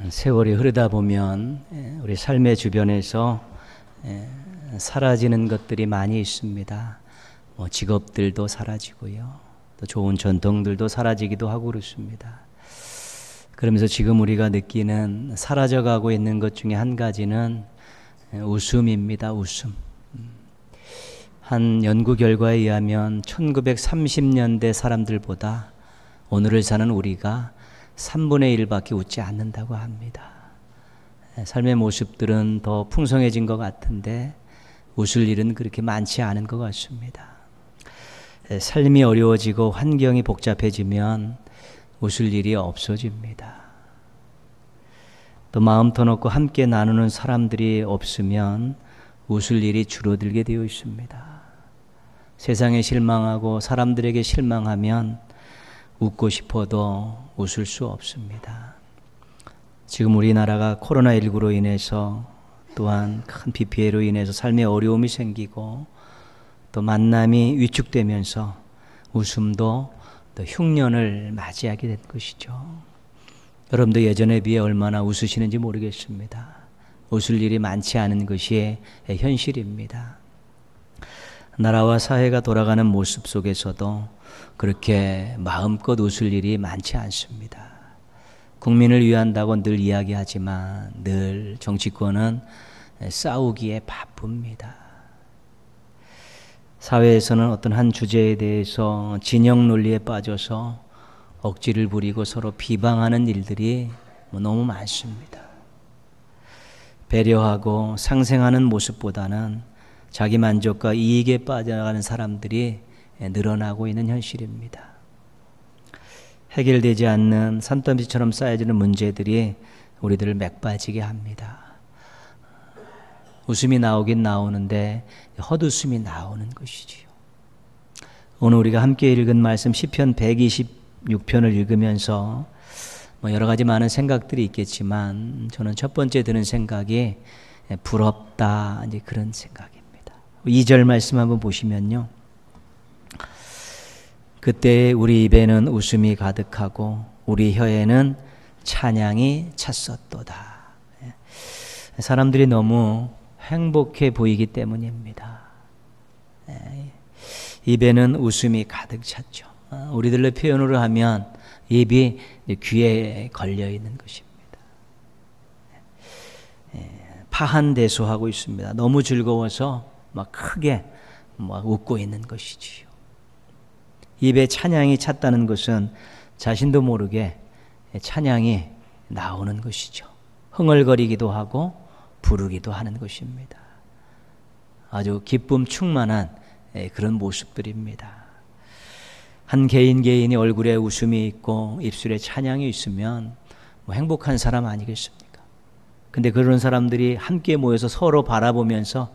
세월이 흐르다 보면 우리 삶의 주변에서 사라지는 것들이 많이 있습니다. 직업들도 사라지고요. 또 좋은 전통들도 사라지기도 하고 그렇습니다. 그러면서 지금 우리가 느끼는 사라져가고 있는 것 중에 한 가지는 웃음입니다. 웃음. 한 연구 결과에 의하면 1930년대 사람들보다 오늘을 사는 우리가 3분의 1밖에 웃지 않는다고 합니다. 삶의 모습들은 더 풍성해진 것 같은데 웃을 일은 그렇게 많지 않은 것 같습니다. 삶이 어려워지고 환경이 복잡해지면 웃을 일이 없어집니다. 또 마음 터놓고 함께 나누는 사람들이 없으면 웃을 일이 줄어들게 되어 있습니다. 세상에 실망하고 사람들에게 실망하면 웃고 싶어도 웃을 수 없습니다. 지금 우리나라가 코로나19로 인해서 또한 큰 비 피해로 인해서 삶에 어려움이 생기고 또 만남이 위축되면서 웃음도 또 흉년을 맞이하게 된 것이죠. 여러분도 예전에 비해 얼마나 웃으시는지 모르겠습니다. 웃을 일이 많지 않은 것이 현실입니다. 나라와 사회가 돌아가는 모습 속에서도 그렇게 마음껏 웃을 일이 많지 않습니다. 국민을 위한다고 늘 이야기하지만 늘 정치권은 싸우기에 바쁩니다. 사회에서는 어떤 한 주제에 대해서 진영 논리에 빠져서 억지를 부리고 서로 비방하는 일들이 너무 많습니다. 배려하고 상생하는 모습보다는 자기 만족과 이익에 빠져나가는 사람들이 늘어나고 있는 현실입니다. 해결되지 않는 산더미처럼 쌓여지는 문제들이 우리들을 맥빠지게 합니다. 웃음이 나오긴 나오는데 헛웃음이 나오는 것이지요. 오늘 우리가 함께 읽은 말씀 시편 126편을 읽으면서 여러 가지 많은 생각들이 있겠지만 저는 첫 번째 드는 생각이 부럽다, 이제 그런 생각입니다. 2절 말씀 한번 보시면요. 그때 우리 입에는 웃음이 가득하고 우리 혀에는 찬양이 찼었도다. 사람들이 너무 행복해 보이기 때문입니다. 입에는 웃음이 가득 찼죠. 우리들의 표현으로 하면 입이 귀에 걸려 있는 것입니다. 파한대소하고 있습니다. 너무 즐거워서 막 크게 웃고 있는 것이지요. 입에 찬양이 찼다는 것은 자신도 모르게 찬양이 나오는 것이죠. 흥얼거리기도 하고 부르기도 하는 것입니다. 아주 기쁨 충만한 그런 모습들입니다. 한 개인이 얼굴에 웃음이 있고 입술에 찬양이 있으면 행복한 사람 아니겠습니까? 근데 그런 사람들이 함께 모여서 서로 바라보면서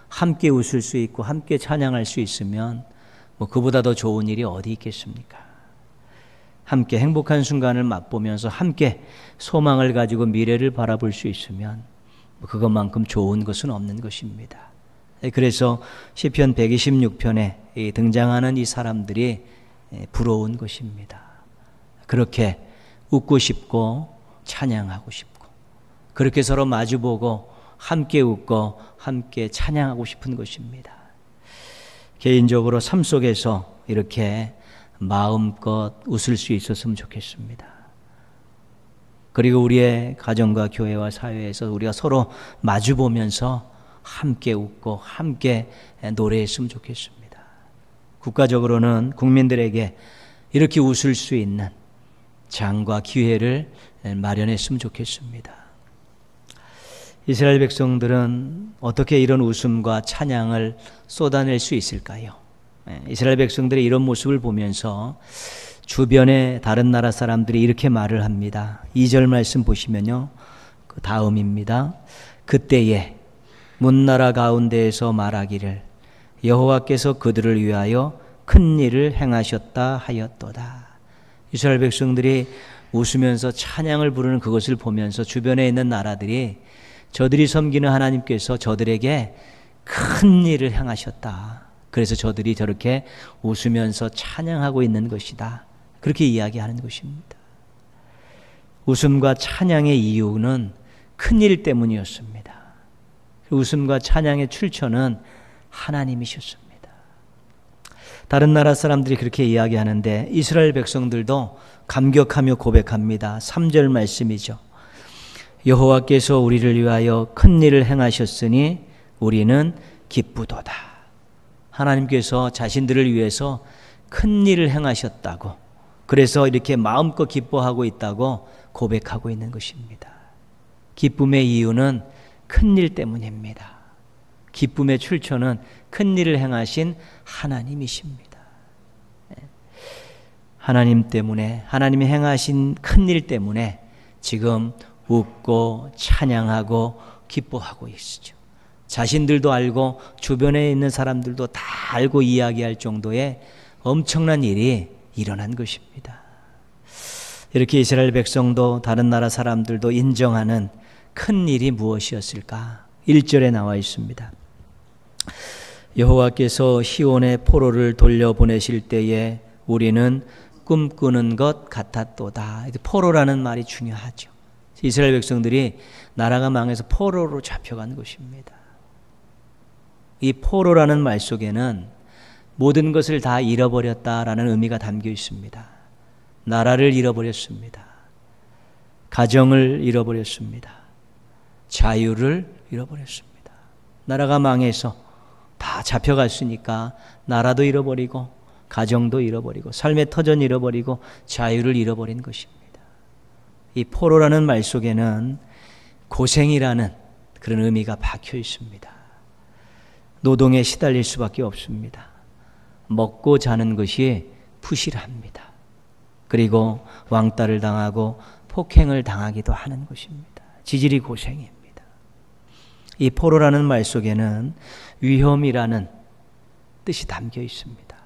함께 웃을 수 있고 함께 찬양할 수 있으면 그보다 더 좋은 일이 어디 있겠습니까? 함께 행복한 순간을 맛보면서 함께 소망을 가지고 미래를 바라볼 수 있으면 그것만큼 좋은 것은 없는 것입니다. 그래서 시편 126편에 등장하는 이 사람들이 부러운 것입니다. 그렇게 웃고 싶고 찬양하고 싶고 그렇게 서로 마주보고 함께 웃고 함께 찬양하고 싶은 것입니다. 개인적으로 삶 속에서 이렇게 마음껏 웃을 수 있었으면 좋겠습니다. 그리고 우리의 가정과 교회와 사회에서 우리가 서로 마주보면서 함께 웃고 함께 노래했으면 좋겠습니다. 국가적으로는 국민들에게 이렇게 웃을 수 있는 장과 기회를 마련했으면 좋겠습니다. 이스라엘 백성들은 어떻게 이런 웃음과 찬양을 쏟아낼 수 있을까요? 이스라엘 백성들의 이런 모습을 보면서 주변의 다른 나라 사람들이 이렇게 말을 합니다. 2절 말씀 보시면요. 그 다음입니다. 그때에 문나라 가운데에서 말하기를 여호와께서 그들을 위하여 큰 일을 행하셨다 하였도다. 이스라엘 백성들이 웃으면서 찬양을 부르는 그것을 보면서 주변에 있는 나라들이 저들이 섬기는 하나님께서 저들에게 큰 일을 행하셨다. 그래서 저들이 저렇게 웃으면서 찬양하고 있는 것이다. 그렇게 이야기하는 것입니다. 웃음과 찬양의 이유는 큰일 때문이었습니다. 웃음과 찬양의 출처는 하나님이셨습니다. 다른 나라 사람들이 그렇게 이야기하는데 이스라엘 백성들도 감격하며 고백합니다. 3절 말씀이죠. 여호와께서 우리를 위하여 큰 일을 행하셨으니 우리는 기쁘도다. 하나님께서 자신들을 위해서 큰 일을 행하셨다고, 그래서 이렇게 마음껏 기뻐하고 있다고 고백하고 있는 것입니다. 기쁨의 이유는 큰 일 때문입니다. 기쁨의 출처는 큰 일을 행하신 하나님이십니다. 하나님 때문에, 하나님이 행하신 큰 일 때문에 지금 웃고 찬양하고 기뻐하고 있죠. 자신들도 알고 주변에 있는 사람들도 다 알고 이야기할 정도의 엄청난 일이 일어난 것입니다. 이렇게 이스라엘 백성도 다른 나라 사람들도 인정하는 큰 일이 무엇이었을까? 1절에 나와 있습니다. 여호와께서 시온의 포로를 돌려보내실 때에 우리는 꿈꾸는 것 같았도다. 포로라는 말이 중요하죠. 이스라엘 백성들이 나라가 망해서 포로로 잡혀간 것입니다. 이 포로라는 말 속에는 모든 것을 다 잃어버렸다라는 의미가 담겨 있습니다. 나라를 잃어버렸습니다. 가정을 잃어버렸습니다. 자유를 잃어버렸습니다. 나라가 망해서 다 잡혀갔으니까 나라도 잃어버리고 가정도 잃어버리고 삶의 터전 잃어버리고 자유를 잃어버린 것입니다. 이 포로라는 말 속에는 고생이라는 그런 의미가 박혀 있습니다. 노동에 시달릴 수밖에 없습니다. 먹고 자는 것이 부실합니다. 그리고 왕따를 당하고 폭행을 당하기도 하는 것입니다. 지질이 고생입니다. 이 포로라는 말 속에는 위험이라는 뜻이 담겨 있습니다.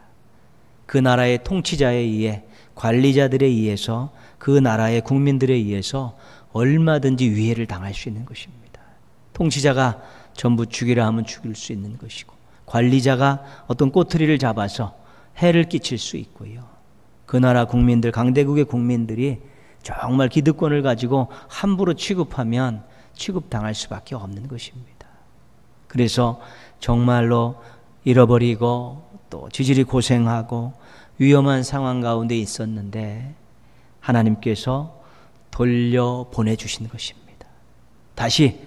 그 나라의 통치자에 의해, 관리자들에 의해서, 그 나라의 국민들에 의해서 얼마든지 위해를 당할 수 있는 것입니다. 통치자가 전부 죽이라 하면 죽일 수 있는 것이고, 관리자가 어떤 꼬투리를 잡아서 해를 끼칠 수 있고요. 그 나라 국민들, 강대국의 국민들이 정말 기득권을 가지고 함부로 취급하면 취급당할 수밖에 없는 것입니다. 그래서 정말로 잃어버리고 또 지질이 고생하고 위험한 상황 가운데 있었는데 하나님께서 돌려보내주신 것입니다. 다시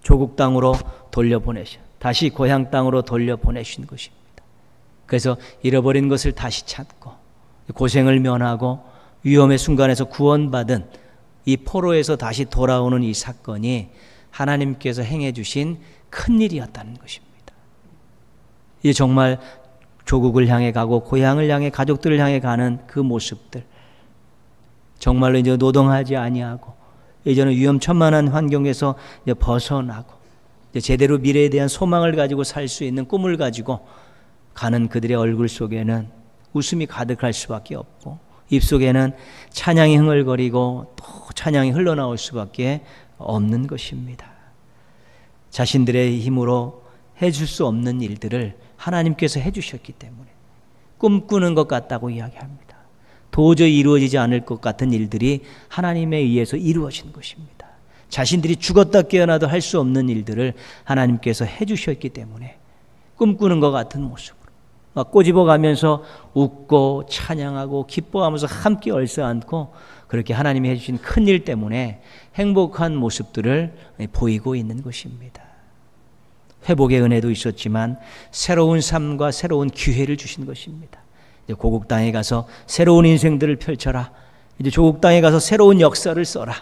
조국 땅으로 돌려보내셔, 다시 고향 땅으로 돌려보내신 것입니다. 그래서 잃어버린 것을 다시 찾고 고생을 면하고 위험의 순간에서 구원받은 이 포로에서 다시 돌아오는 이 사건이 하나님께서 행해 주신 큰일이었다는 것입니다. 이게 정말 조국을 향해 가고 고향을 향해 가족들을 향해 가는 그 모습들, 정말로 이제 노동하지 아니하고 예전에 위험천만한 환경에서 이제 벗어나고 이제 제대로 미래에 대한 소망을 가지고 살 수 있는 꿈을 가지고 가는 그들의 얼굴 속에는 웃음이 가득할 수밖에 없고 입속에는 찬양이 흥얼거리고 또 찬양이 흘러나올 수밖에 없는 것입니다. 자신들의 힘으로 해줄 수 없는 일들을 하나님께서 해주셨기 때문에 꿈꾸는 것 같다고 이야기합니다. 도저히 이루어지지 않을 것 같은 일들이 하나님에 의해서 이루어진 것입니다. 자신들이 죽었다 깨어나도 할 수 없는 일들을 하나님께서 해주셨기 때문에 꿈꾸는 것 같은 모습으로 막 꼬집어가면서 웃고 찬양하고 기뻐하면서 함께 얼싸안고 그렇게 하나님이 해주신 큰일 때문에 행복한 모습들을 보이고 있는 것입니다. 회복의 은혜도 있었지만 새로운 삶과 새로운 기회를 주신 것입니다. 이제 고국 땅에 가서 새로운 인생들을 펼쳐라. 이제 조국 땅에 가서 새로운 역사를 써라.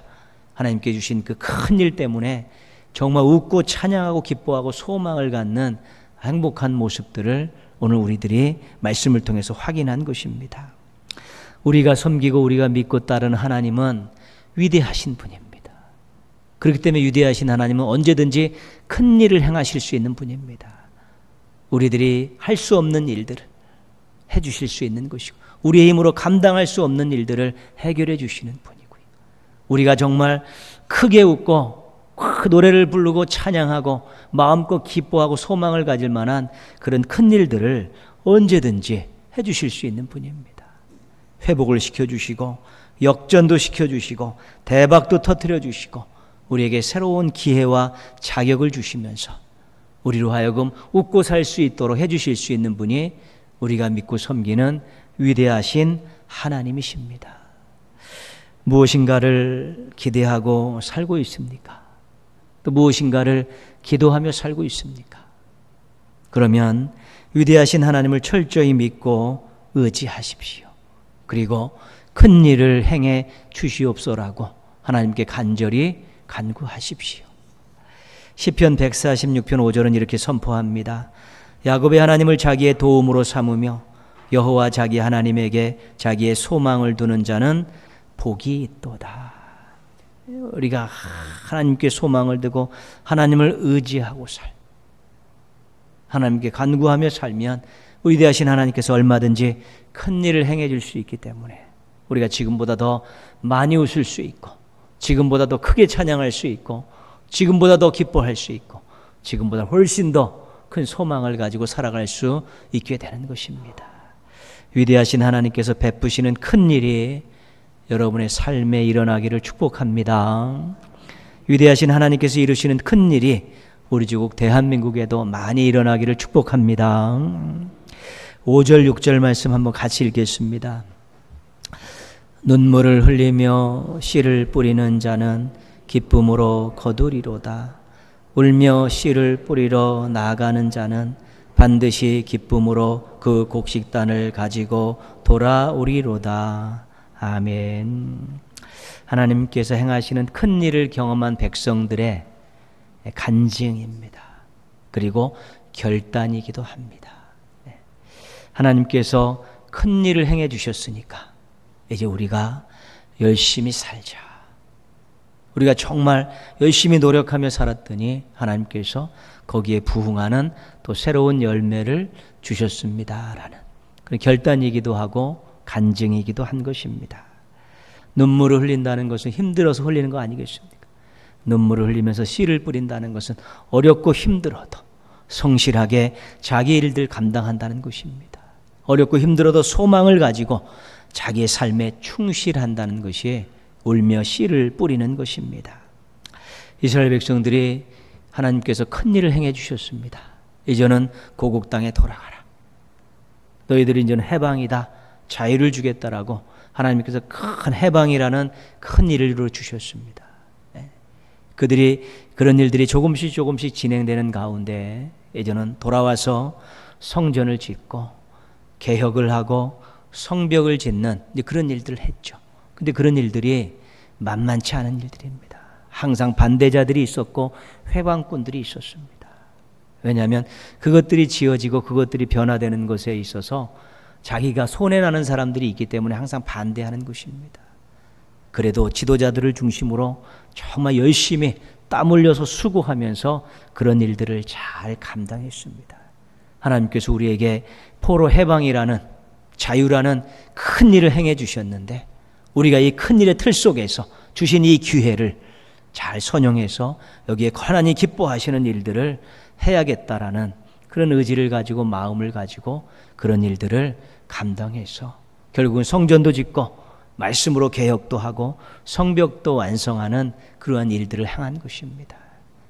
하나님께 주신 그 큰일 때문에 정말 웃고 찬양하고 기뻐하고 소망을 갖는 행복한 모습들을 오늘 우리들이 말씀을 통해서 확인한 것입니다. 우리가 섬기고 우리가 믿고 따르는 하나님은 위대하신 분입니다. 그렇기 때문에 위대하신 하나님은 언제든지 큰 일을 행하실 수 있는 분입니다. 우리들이 할 수 없는 일들을 해주실 수 있는 것이고 우리의 힘으로 감당할 수 없는 일들을 해결해 주시는 분이고요. 우리가 정말 크게 웃고 노래를 부르고 찬양하고 마음껏 기뻐하고 소망을 가질 만한 그런 큰 일들을 언제든지 해주실 수 있는 분입니다. 회복을 시켜주시고 역전도 시켜주시고 대박도 터뜨려 주시고 우리에게 새로운 기회와 자격을 주시면서 우리로 하여금 웃고 살 수 있도록 해주실 수 있는 분이 우리가 믿고 섬기는 위대하신 하나님이십니다. 무엇인가를 기대하고 살고 있습니까? 또 무엇인가를 기도하며 살고 있습니까? 그러면 위대하신 하나님을 철저히 믿고 의지하십시오. 그리고 큰 일을 행해 주시옵소라고 하나님께 간절히 간구하십시오. 시편 146편 5절은 이렇게 선포합니다. 야곱의 하나님을 자기의 도움으로 삼으며 여호와 자기 하나님에게 자기의 소망을 두는 자는 복이 있도다. 우리가 하나님께 소망을 두고 하나님을 의지하고 하나님께 간구하며 살면 위대하신 하나님께서 얼마든지 큰 일을 행해 줄 수 있기 때문에 우리가 지금보다 더 많이 웃을 수 있고 지금보다 더 크게 찬양할 수 있고 지금보다 더 기뻐할 수 있고 지금보다 훨씬 더 큰 소망을 가지고 살아갈 수 있게 되는 것입니다. 위대하신 하나님께서 베푸시는 큰 일이 여러분의 삶에 일어나기를 축복합니다. 위대하신 하나님께서 이루시는 큰 일이 우리 주국 대한민국에도 많이 일어나기를 축복합니다. 5절 6절 말씀 한번 같이 읽겠습니다. 눈물을 흘리며 씨를 뿌리는 자는 기쁨으로 거두리로다. 울며 씨를 뿌리러 나아가는 자는 반드시 기쁨으로 그 곡식단을 가지고 돌아오리로다. 아멘. 하나님께서 행하시는 큰 일을 경험한 백성들의 간증입니다. 그리고 결단이기도 합니다. 하나님께서 큰 일을 행해 주셨으니까 이제 우리가 열심히 살자. 우리가 정말 열심히 노력하며 살았더니 하나님께서 거기에 부응하는 또 새로운 열매를 주셨습니다라는 그런 결단이기도 하고 간증이기도 한 것입니다. 눈물을 흘린다는 것은 힘들어서 흘리는 거 아니겠습니까? 눈물을 흘리면서 씨를 뿌린다는 것은 어렵고 힘들어도 성실하게 자기 일들 감당한다는 것입니다. 어렵고 힘들어도 소망을 가지고 자기의 삶에 충실한다는 것이 울며 씨를 뿌리는 것입니다. 이스라엘 백성들이 하나님께서 큰 일을 행해 주셨습니다. 이제는 고국 땅에 돌아가라. 너희들이 이제는 해방이다. 자유를 주겠다라고 하나님께서 큰 해방이라는 큰 일을 이루어 주셨습니다. 그들이 그런 일들이 조금씩 진행되는 가운데 이제는 돌아와서 성전을 짓고 개혁을 하고 성벽을 짓는 그런 일들을 했죠. 근데 그런 일들이 만만치 않은 일들입니다. 항상 반대자들이 있었고 회방꾼들이 있었습니다. 왜냐하면 그것들이 지어지고 그것들이 변화되는 것에 있어서 자기가 손해나는 사람들이 있기 때문에 항상 반대하는 것입니다. 그래도 지도자들을 중심으로 정말 열심히 땀 흘려서 수고하면서 그런 일들을 잘 감당했습니다. 하나님께서 우리에게 포로 해방이라는 자유라는 큰 일을 행해 주셨는데 우리가 이 큰 일의 틀 속에서 주신 이 기회를 잘 선용해서 여기에 하나님 기뻐하시는 일들을 해야겠다라는 그런 의지를 가지고 마음을 가지고 그런 일들을 감당해서 결국은 성전도 짓고 말씀으로 개혁도 하고 성벽도 완성하는 그러한 일들을 행한 것입니다.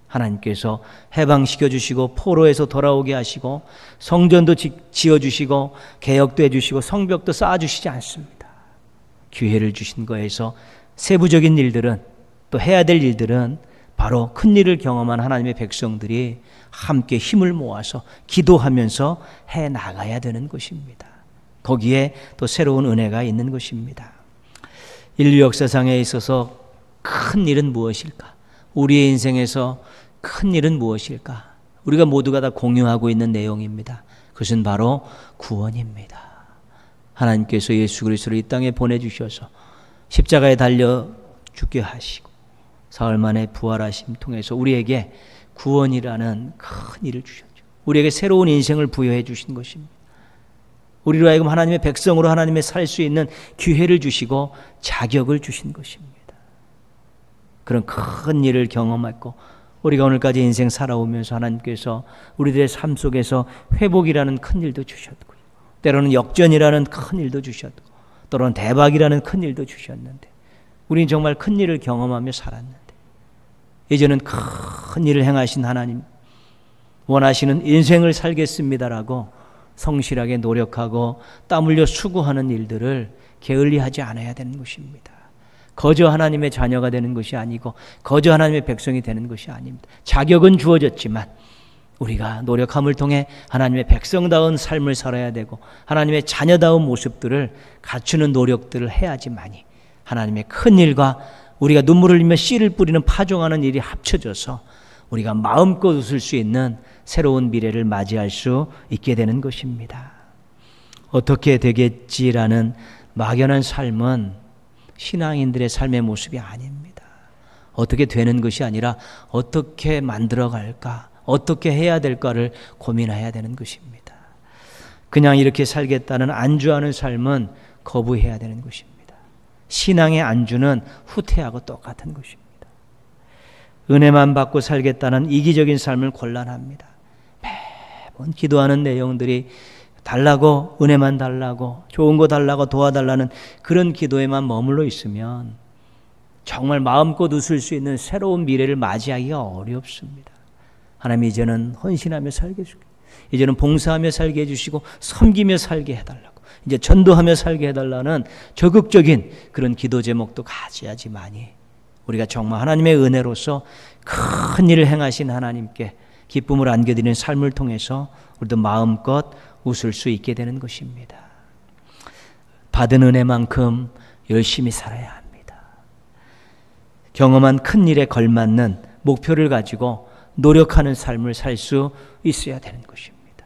하나님께서 해방시켜 주시고 포로에서 돌아오게 하시고 성전도 지어주시고 개혁도 해주시고 성벽도 쌓아주시지 않습니다. 기회를 주신 거에서 세부적인 일들은 또 해야 될 일들은 바로 큰 일을 경험한 하나님의 백성들이 함께 힘을 모아서 기도하면서 해 나가야 되는 것입니다. 거기에 또 새로운 은혜가 있는 것입니다. 인류 역사상에 있어서 큰 일은 무엇일까? 우리의 인생에서 큰 일은 무엇일까? 우리가 모두가 다 공유하고 있는 내용입니다. 그것은 바로 구원입니다. 하나님께서 예수 그리스도를 이 땅에 보내주셔서 십자가에 달려 죽게 하시고 사흘 만에 부활하심 통해서 우리에게 구원이라는 큰 일을 주셨죠. 우리에게 새로운 인생을 부여해 주신 것입니다. 우리로 하여금 하나님의 백성으로 하나님의 살 수 있는 기회를 주시고 자격을 주신 것입니다. 그런 큰 일을 경험했고 우리가 오늘까지 인생 살아오면서 하나님께서 우리들의 삶 속에서 회복이라는 큰 일도 주셨고요. 때로는 역전이라는 큰 일도 주셨고 또는 대박이라는 큰 일도 주셨는데 우리는 정말 큰 일을 경험하며 살았는데 이제는 큰 일을 행하신 하나님 원하시는 인생을 살겠습니다라고 성실하게 노력하고 땀 흘려 수고하는 일들을 게을리하지 않아야 되는 것입니다. 거저 하나님의 자녀가 되는 것이 아니고 거저 하나님의 백성이 되는 것이 아닙니다. 자격은 주어졌지만 우리가 노력함을 통해 하나님의 백성다운 삶을 살아야 되고 하나님의 자녀다운 모습들을 갖추는 노력들을 해야지만이 하나님의 큰 일과 우리가 눈물을 흘리며 씨를 뿌리는 파종하는 일이 합쳐져서 우리가 마음껏 웃을 수 있는 새로운 미래를 맞이할 수 있게 되는 것입니다. 어떻게 되겠지라는 막연한 삶은 신앙인들의 삶의 모습이 아닙니다. 어떻게 되는 것이 아니라 어떻게 만들어갈까, 어떻게 해야 될까를 고민해야 되는 것입니다. 그냥 이렇게 살겠다는 안주하는 삶은 거부해야 되는 것입니다. 신앙의 안주는 후퇴하고 똑같은 것입니다. 은혜만 받고 살겠다는 이기적인 삶은 곤란합니다. 매번 기도하는 내용들이 달라고, 은혜만 달라고, 좋은 거 달라고, 도와달라는 그런 기도에만 머물러 있으면 정말 마음껏 웃을 수 있는 새로운 미래를 맞이하기가 어렵습니다. 하나님 이제는 헌신하며 살게 해주시고, 이제는 봉사하며 살게 해주시고, 섬기며 살게 해달라고, 이제 전도하며 살게 해달라는 적극적인 그런 기도 제목도 가져야지만이 우리가 정말 하나님의 은혜로서 큰 일을 행하신 하나님께 기쁨을 안겨드리는 삶을 통해서 우리도 마음껏 웃을 수 있게 되는 것입니다. 받은 은혜만큼 열심히 살아야 합니다. 경험한 큰 일에 걸맞는 목표를 가지고 노력하는 삶을 살 수 있어야 되는 것입니다.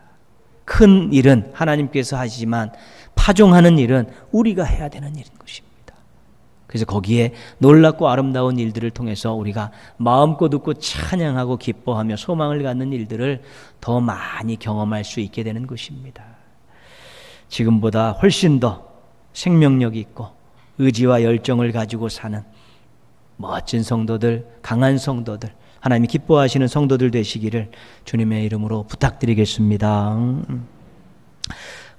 큰 일은 하나님께서 하시지만 파종하는 일은 우리가 해야 되는 일인 것입니다. 그래서 거기에 놀랍고 아름다운 일들을 통해서 우리가 마음껏 웃고 찬양하고 기뻐하며 소망을 갖는 일들을 더 많이 경험할 수 있게 되는 것입니다. 지금보다 훨씬 더 생명력이 있고 의지와 열정을 가지고 사는 멋진 성도들, 강한 성도들, 하나님이 기뻐하시는 성도들 되시기를 주님의 이름으로 부탁드리겠습니다.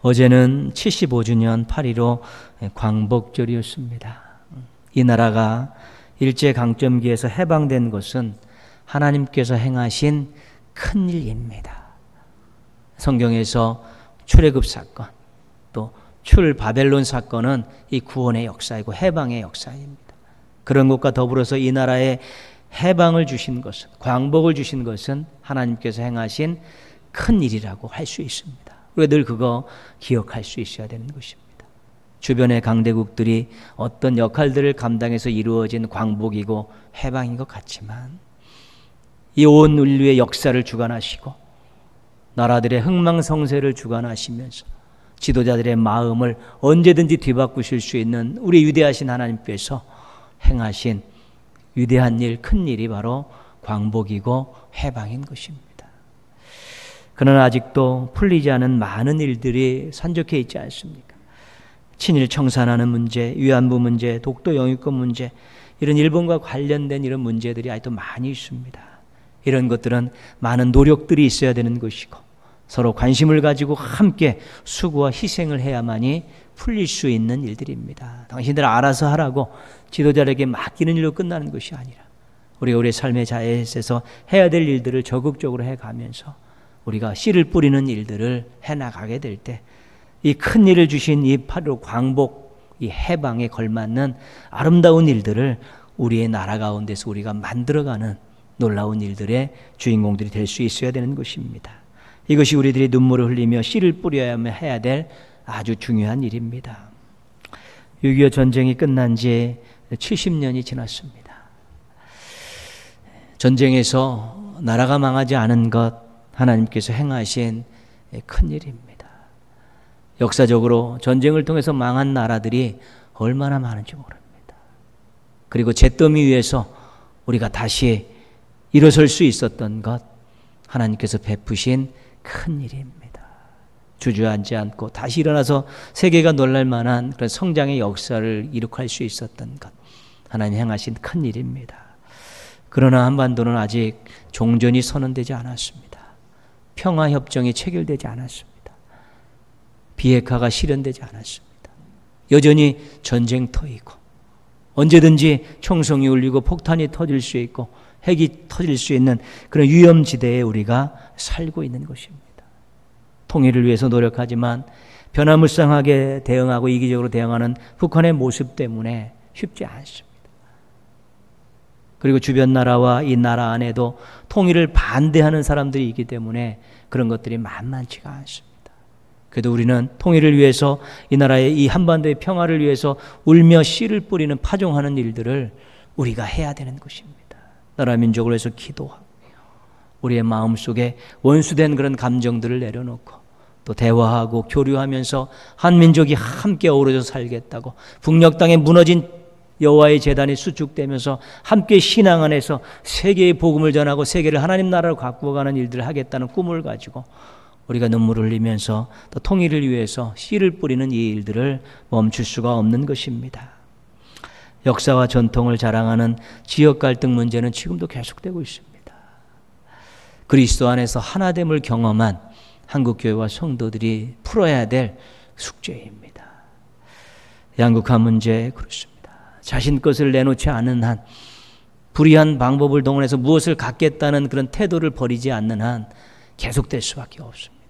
어제는 75주년 8.15 광복절이었습니다. 이 나라가 일제강점기에서 해방된 것은 하나님께서 행하신 큰 일입니다. 성경에서 출애굽 사건, 또 출바벨론 사건은 이 구원의 역사이고 해방의 역사입니다. 그런 것과 더불어서 이 나라에 해방을 주신 것은, 광복을 주신 것은 하나님께서 행하신 큰 일이라고 할 수 있습니다. 우리가 늘 그거 기억할 수 있어야 되는 것입니다. 주변의 강대국들이 어떤 역할들을 감당해서 이루어진 광복이고 해방인 것 같지만 이 온 인류의 역사를 주관하시고 나라들의 흥망성쇠를 주관하시면서 지도자들의 마음을 언제든지 뒤바꾸실 수 있는 우리 위대하신 하나님께서 행하신 위대한 일, 큰 일이 바로 광복이고 해방인 것입니다. 그러나 아직도 풀리지 않은 많은 일들이 산적해 있지 않습니까? 친일 청산하는 문제, 위안부 문제, 독도 영유권 문제, 이런 일본과 관련된 이런 문제들이 아직도 많이 있습니다. 이런 것들은 많은 노력들이 있어야 되는 것이고 서로 관심을 가지고 함께 수고와 희생을 해야만이 풀릴 수 있는 일들입니다. 당신들 알아서 하라고 지도자에게 맡기는 일로 끝나는 것이 아니라 우리의 삶의 자에서 해야 될 일들을 적극적으로 해가면서 우리가 씨를 뿌리는 일들을 해나가게 될 때 이 큰 일을 주신 이 8.15 광복, 이 해방에 걸맞는 아름다운 일들을 우리의 나라 가운데서 우리가 만들어가는 놀라운 일들의 주인공들이 될 수 있어야 되는 것입니다. 이것이 우리들이 눈물을 흘리며 씨를 뿌려야 해야 될 아주 중요한 일입니다. 6.25 전쟁이 끝난 지 70년이 지났습니다. 전쟁에서 나라가 망하지 않은 것 하나님께서 행하신 큰 일입니다. 역사적으로 전쟁을 통해서 망한 나라들이 얼마나 많은지 모릅니다. 그리고 잿더미 위에서 우리가 다시 일어설 수 있었던 것 하나님께서 베푸신 큰 일입니다. 주저앉지 않고 다시 일어나서 세계가 놀랄 만한 그런 성장의 역사를 이룩할 수 있었던 것 하나님 행하신 큰 일입니다. 그러나 한반도는 아직 종전이 선언되지 않았습니다. 평화협정이 체결되지 않았습니다. 비핵화가 실현되지 않았습니다. 여전히 전쟁터이고 언제든지 총성이 울리고 폭탄이 터질 수 있고 핵이 터질 수 있는 그런 위험지대에 우리가 살고 있는 것입니다. 통일을 위해서 노력하지만 변화무쌍하게 대응하고 이기적으로 대응하는 북한의 모습 때문에 쉽지 않습니다. 그리고 주변 나라와 이 나라 안에도 통일을 반대하는 사람들이 있기 때문에 그런 것들이 만만치가 않습니다. 그래도 우리는 통일을 위해서 이 나라의 이 한반도의 평화를 위해서 울며 씨를 뿌리는 파종하는 일들을 우리가 해야 되는 것입니다. 나라 민족을 위해서 기도하고 우리의 마음속에 원수된 그런 감정들을 내려놓고 또 대화하고 교류하면서 한 민족이 함께 어우러져 살겠다고 북녘 땅에 무너진 여호와의 제단이 수축되면서 함께 신앙 안에서 세계의 복음을 전하고 세계를 하나님 나라로 갖고 가는 일들을 하겠다는 꿈을 가지고 우리가 눈물을 흘리면서 또 통일을 위해서 씨를 뿌리는 이 일들을 멈출 수가 없는 것입니다. 역사와 전통을 자랑하는 지역 갈등 문제는 지금도 계속되고 있습니다. 그리스도 안에서 하나됨을 경험한 한국교회와 성도들이 풀어야 될 숙제입니다. 양극화 문제 그렇습니다. 자신 것을 내놓지 않는 한, 불의한 방법을 동원해서 무엇을 갖겠다는 그런 태도를 버리지 않는 한 계속될 수밖에 없습니다.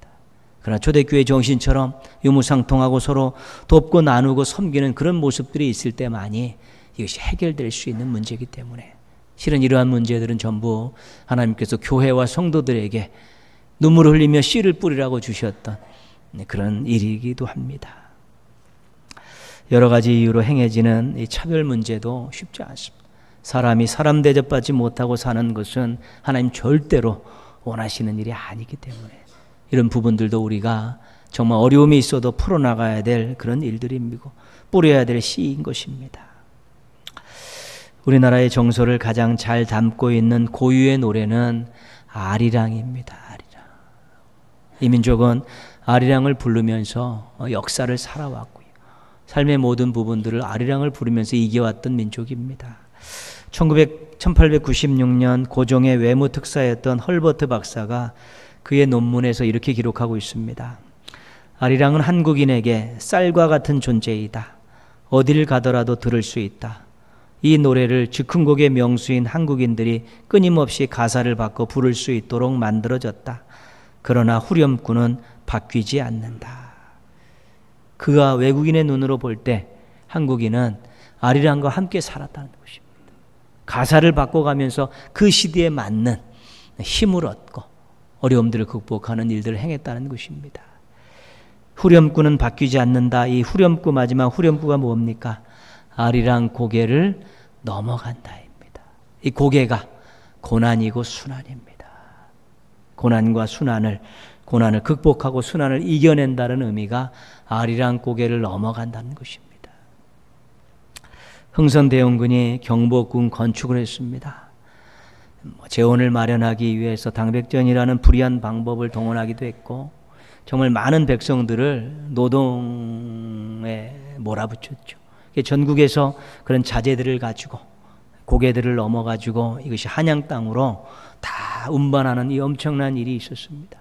그러나 초대교회 정신처럼 유무상통하고 서로 돕고 나누고 섬기는 그런 모습들이 있을 때만이 이것이 해결될 수 있는 문제이기 때문에 실은 이러한 문제들은 전부 하나님께서 교회와 성도들에게 눈물을 흘리며 씨를 뿌리라고 주셨던 그런 일이기도 합니다. 여러 가지 이유로 행해지는 이 차별 문제도 쉽지 않습니다. 사람이 사람 대접받지 못하고 사는 것은 하나님 절대로 원하시는 일이 아니기 때문에 이런 부분들도 우리가 정말 어려움이 있어도 풀어나가야 될 그런 일들이고 뿌려야 될 씨인 것입니다. 우리나라의 정서를 가장 잘 담고 있는 고유의 노래는 아리랑입니다. 아리랑. 이 민족은 아리랑을 부르면서 역사를 살아왔고요. 삶의 모든 부분들을 아리랑을 부르면서 이겨왔던 민족입니다. 1896년 고종의 외무 특사였던 헐버트 박사가 그의 논문에서 이렇게 기록하고 있습니다. 아리랑은 한국인에게 쌀과 같은 존재이다. 어딜 가더라도 들을 수 있다. 이 노래를 즉흥곡의 명수인 한국인들이 끊임없이 가사를 바꿔 부를 수 있도록 만들어졌다. 그러나 후렴구는 바뀌지 않는다. 그가 외국인의 눈으로 볼 때 한국인은 아리랑과 함께 살았다는 것입니다. 가사를 바꿔가면서 그 시대에 맞는 힘을 얻고 어려움들을 극복하는 일들을 행했다는 것입니다. 후렴구는 바뀌지 않는다. 이 후렴구 마지막 후렴구가 뭡니까? 아리랑 고개를 넘어간다입니다. 이 고개가 고난이고 순환입니다. 고난을 극복하고 순환을 이겨낸다는 의미가 아리랑 고개를 넘어간다는 것입니다. 흥선대원군이 경복궁 건축을 했습니다. 재원을 마련하기 위해서 당백전이라는 불의한 방법을 동원하기도 했고 정말 많은 백성들을 노동에 몰아붙였죠. 전국에서 그런 자재들을 가지고 고개들을 넘어가지고 이것이 한양 땅으로 다 운반하는 이 엄청난 일이 있었습니다.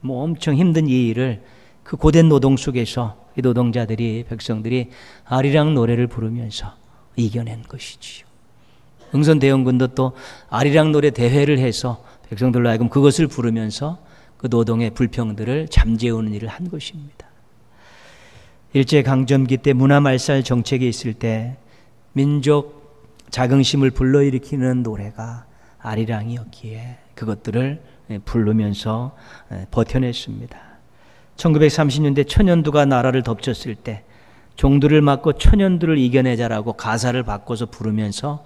엄청 힘든 이 일을 그 고된 노동 속에서 이 노동자들이 백성들이 아리랑 노래를 부르면서 이겨낸 것이지요. 흥선대원군도 또 아리랑 노래 대회를 해서 백성들로 하여금 그것을 부르면서 그 노동의 불평들을 잠재우는 일을 한 것입니다. 일제강점기 때 문화말살 정책이 있을 때 민족 자긍심을 불러일으키는 노래가 아리랑이었기에 그것들을 부르면서 버텨냈습니다. 1930년대 천연두가 나라를 덮쳤을 때 종들을 막고 천연두를 이겨내자라고 가사를 바꿔서 부르면서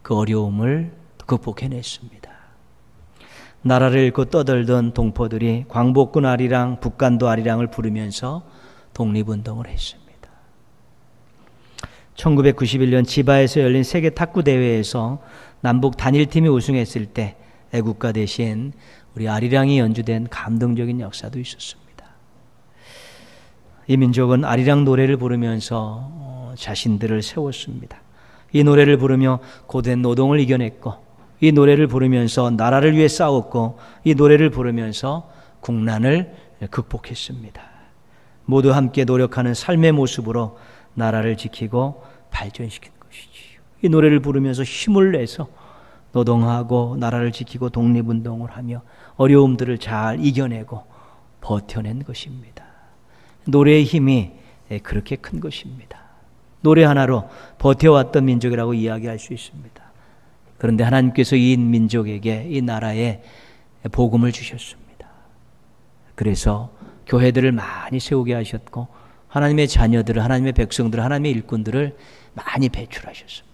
그 어려움을 극복해냈습니다. 나라를 잃고 떠들던 동포들이 광복군 아리랑, 북간도 아리랑을 부르면서 독립운동을 했습니다. 1991년 지바에서 열린 세계 탁구 대회에서 남북 단일팀이 우승했을 때 애국가 대신 우리 아리랑이 연주된 감동적인 역사도 있었습니다. 이 민족은 아리랑 노래를 부르면서 자신들을 세웠습니다. 이 노래를 부르며 고된 노동을 이겨냈고 이 노래를 부르면서 나라를 위해 싸웠고 이 노래를 부르면서 국난을 극복했습니다. 모두 함께 노력하는 삶의 모습으로 나라를 지키고 발전시킨 것이지요. 이 노래를 부르면서 힘을 내서 노동하고 나라를 지키고 독립운동을 하며 어려움들을 잘 이겨내고 버텨낸 것입니다. 노래의 힘이 그렇게 큰 것입니다. 노래 하나로 버텨왔던 민족이라고 이야기할 수 있습니다. 그런데 하나님께서 이 민족에게, 이 나라에 복음을 주셨습니다. 그래서 교회들을 많이 세우게 하셨고 하나님의 자녀들을, 하나님의 백성들을, 하나님의 일꾼들을 많이 배출하셨습니다.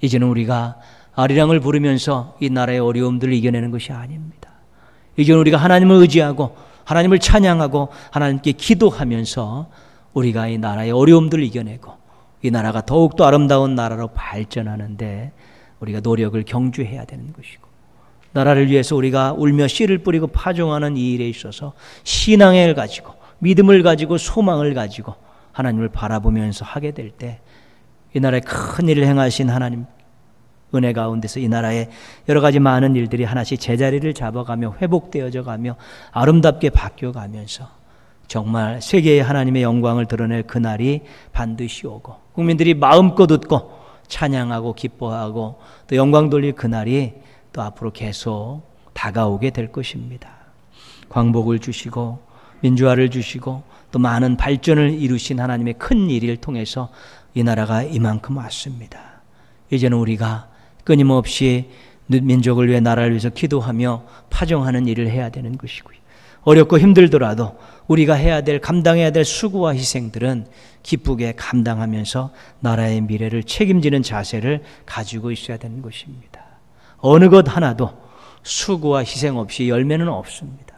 이제는 우리가 아리랑을 부르면서 이 나라의 어려움들을 이겨내는 것이 아닙니다. 이제는 우리가 하나님을 의지하고 하나님을 찬양하고 하나님께 기도하면서 우리가 이 나라의 어려움들을 이겨내고 이 나라가 더욱더 아름다운 나라로 발전하는데 우리가 노력을 경주해야 되는 것이고, 나라를 위해서 우리가 울며 씨를 뿌리고 파종하는 이 일에 있어서 신앙을 가지고 믿음을 가지고 소망을 가지고 하나님을 바라보면서 하게 될 때 이 나라에 큰 일을 행하신 하나님 은혜 가운데서 이 나라의 여러 가지 많은 일들이 하나씩 제자리를 잡아가며 회복되어져 가며 아름답게 바뀌어가면서 정말 세계의 하나님의 영광을 드러낼 그날이 반드시 오고 국민들이 마음껏 웃고 찬양하고 기뻐하고 또 영광 돌릴 그날이 또 앞으로 계속 다가오게 될 것입니다. 광복을 주시고 민주화를 주시고 또 많은 발전을 이루신 하나님의 큰 일을 통해서 이 나라가 이만큼 왔습니다. 이제는 우리가 끊임없이 민족을 위해 나라를 위해서 기도하며 파종하는 일을 해야 되는 것이고요. 어렵고 힘들더라도 우리가 해야 될, 감당해야 될 수고와 희생들은 기쁘게 감당하면서 나라의 미래를 책임지는 자세를 가지고 있어야 되는 것입니다. 어느 것 하나도 수고와 희생 없이 열매는 없습니다.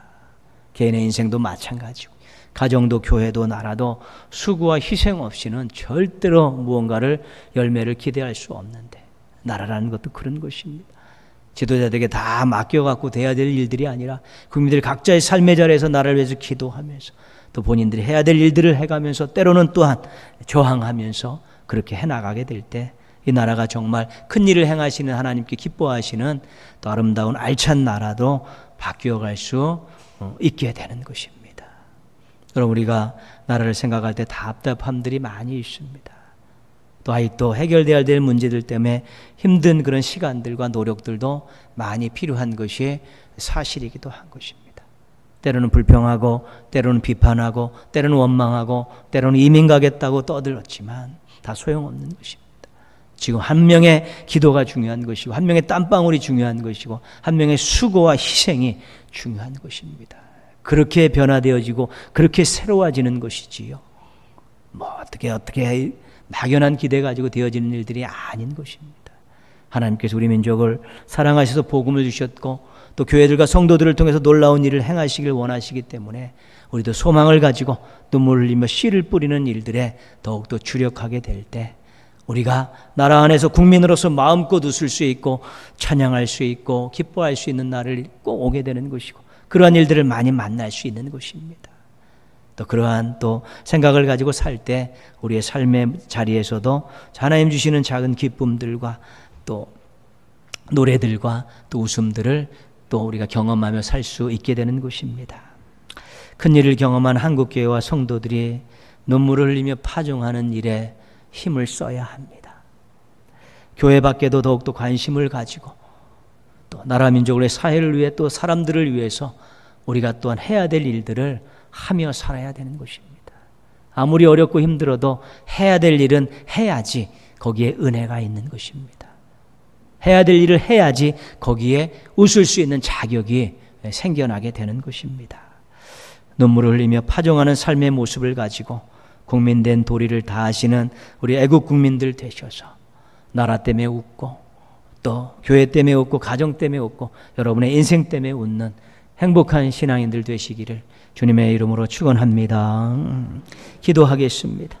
개인의 인생도 마찬가지고 가정도 교회도 나라도 수고와 희생 없이는 절대로 무언가를 열매를 기대할 수 없는데 나라라는 것도 그런 것입니다. 지도자들에게 다 맡겨갖고 돼야 될 일들이 아니라 국민들 각자의 삶의 자리에서 나라를 위해서 기도하면서 또 본인들이 해야 될 일들을 해가면서 때로는 또한 저항하면서 그렇게 해나가게 될 때 이 나라가 정말 큰 일을 행하시는 하나님께 기뻐하시는 또 아름다운 알찬 나라도 바뀌어갈 수 있게 되는 것입니다. 여러분, 우리가 나라를 생각할 때 답답함들이 많이 있습니다. 또 아직도 해결되어야 될 문제들 때문에 힘든 그런 시간들과 노력들도 많이 필요한 것이 사실이기도 한 것입니다. 때로는 불평하고 때로는 비판하고 때로는 원망하고 때로는 이민 가겠다고 떠들었지만 다 소용없는 것입니다. 지금 한 명의 기도가 중요한 것이고 한 명의 땀방울이 중요한 것이고 한 명의 수고와 희생이 중요한 것입니다. 그렇게 변화되어지고 그렇게 새로워지는 것이지요. 어떻게 막연한 기대 가지고 되어지는 일들이 아닌 것입니다. 하나님께서 우리 민족을 사랑하셔서 복음을 주셨고 또 교회들과 성도들을 통해서 놀라운 일을 행하시길 원하시기 때문에 우리도 소망을 가지고 눈물을 흘리며 씨를 뿌리는 일들에 더욱더 주력하게 될 때 우리가 나라 안에서 국민으로서 마음껏 웃을 수 있고 찬양할 수 있고 기뻐할 수 있는 날을 꼭 오게 되는 것이고 그러한 일들을 많이 만날 수 있는 것입니다. 또 그러한 또 생각을 가지고 살 때 우리의 삶의 자리에서도 하나님 주시는 작은 기쁨들과 또 노래들과 또 웃음들을 또 우리가 경험하며 살 수 있게 되는 것입니다. 큰일을 경험한 한국교회와 성도들이 눈물을 흘리며 파종하는 일에 힘을 써야 합니다. 교회 밖에도 더욱더 관심을 가지고 또 나라 민족의 사회를 위해 또 사람들을 위해서 우리가 또한 해야 될 일들을 하며 살아야 되는 것입니다. 아무리 어렵고 힘들어도 해야 될 일은 해야지 거기에 은혜가 있는 것입니다. 해야 될 일을 해야지 거기에 웃을 수 있는 자격이 생겨나게 되는 것입니다. 눈물을 흘리며 파종하는 삶의 모습을 가지고 국민된 도리를 다하시는 우리 애국 국민들 되셔서 나라 때문에 웃고 또 교회 때문에 웃고 가정 때문에 웃고 여러분의 인생 때문에 웃는 행복한 신앙인들 되시기를 주님의 이름으로 축원합니다. 기도하겠습니다.